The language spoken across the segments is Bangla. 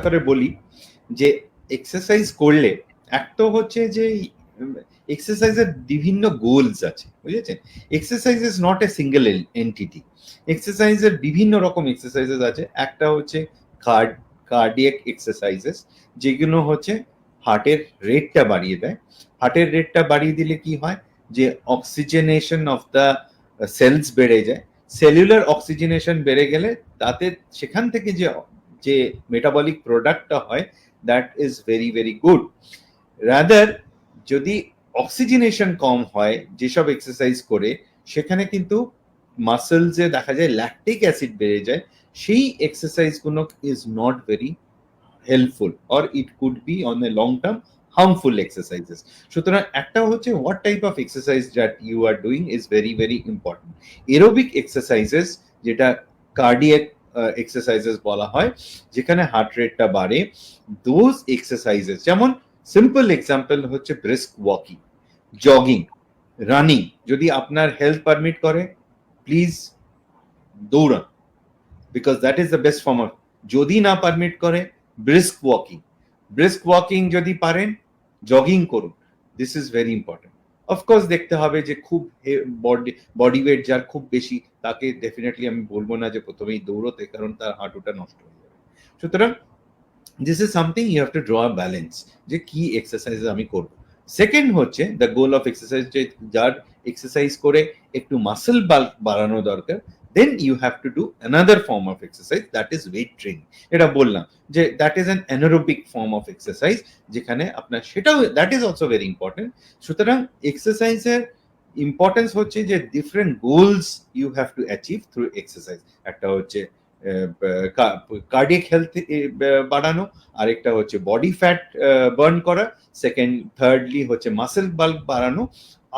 করে বলি যে এক্সারসাইজ করলে একটা হচ্ছে যে এক্সারসাইজের বিভিন্ন গোলস আছে, বুঝেছেন? Exercise is not a single entity. এক্সারসাইজের বিভিন্ন রকম এক্সারসাইজেস আছে। একটা হচ্ছে কার্ডিয়াক এক্সারসাইজেস, যেগুলো হচ্ছে হার্টের রেটটা বাড়িয়ে দেয়। হার্টের রেটটা বাড়িয়ে দিলে কি হয়, যে অক্সিজেনেশন অফ দ্য সেলস বেড়ে যায়। সেলুলার অক্সিজেনেশন বেড়ে গেলে তাতে সেখান থেকে যে মেটাবলিক প্রোডাক্টটা হয়, that is very very good. Rather যদি অক্সিজেনেশন কম হয় যেসব এক্সারসাইজ করে, সেখানে কিন্তু মাসেলসে দেখা যায় ল্যাকটিক অ্যাসিড বেড়ে যায়। সেই এক্সারসাইজ গুলো is not very helpful, or it could be on a long term harmful exercises. সুতরাং একটা হচ্ছে what type of exercise that you are doing is very very important. Aerobic exercises যেটা cardiac exercises বলা হয়, যেখানে হার্ট রেটটা বাড়ে, those exercises, যেমন সিম্পল এক্সাম্পল হচ্ছে ব্রিস্ক ওয়াকিং, জগিং, রানিং। যদি আপনার হেলথ পারমিট করে, প্লিজ দৌড়ান, because that is the best form of. যদি না পারমিট করে, ব্রিস্ক ওয়াকিং যদি পারেন, জগিং করুন। This is very important. Of course দেখতে হবে যে খুব বডি ওয়েট যার খুব বেশি, তাকে ডেফিনেটলি আমি বলবো না যে প্রথমেই দৌড়তে, কারণ তার হাঁটুটা নষ্ট হয়ে যাবে। সুতরাং this is something you have to draw a balance, যে কি এক্সারসাইজ আমি করবো। সেকেন্ড হচ্ছে দ্য গোল অফ এক্সারসাইজ, যে যার এক্সারসাইজ করে একটু মাসেল বাল্ক বাড়ানো দরকার, then you have to do another form of exercise, that is weight training. এটা বললাম যে that is an anaerobic form of exercise, যেখানে আপনার সেটাও, that is also very important. সুতরাং এক্সারসাইজের ইম্পর্টেন্স হচ্ছে যে different goals you have to achieve through exercise. একটা হচ্ছে কার্ডিয়াক হেলথ বাড়ানো, আরেকটা হচ্ছে বডি ফ্যাট বার্ন করা, থার্ডলি হচ্ছে মাসেল বাল্ক বাড়ানো,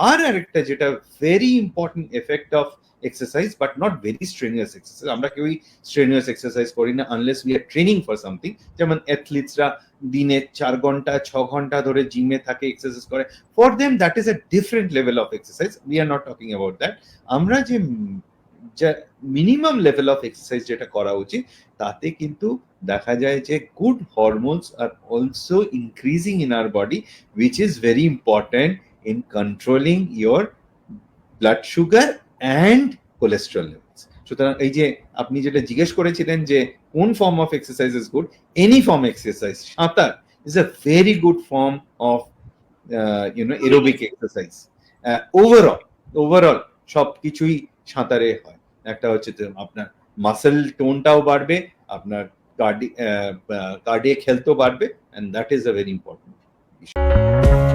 আর আরেকটা যেটা very important effect of exercise, but not very strenuous exercise. আমরা কেউই strenuous exercise করি না unless we are training for something. যেমন অ্যাথলিটসরা দিনে 4 ঘন্টা 6 ঘন্টা ধরে জিমে থাকে, এক্সারসাইজ করে, for them that is a different level of exercise. We are not talking about that. আমরা যে মিনিমাম লেভেল অফ এক্সারসাইজ যেটা করা উচিত, তাতে কিন্তু দেখা যায় যে good hormones are also increasing in our body, which is very important in controlling your blood sugar and cholesterol levels. সুতরাং এই যে আপনি যেটা জিজ্ঞেস করেছিলেন যে কোন form of exercise is good, any form exercise, সাঁতার is a very good form of aerobic exercise. Overall সবকিছুই সাঁতারে হয়। একটা হচ্ছে আপনার মাসেল টোনটাও বাড়বে, আপনার কার্ডিয়াক হেলথও বাড়বে, and that is a very important issue.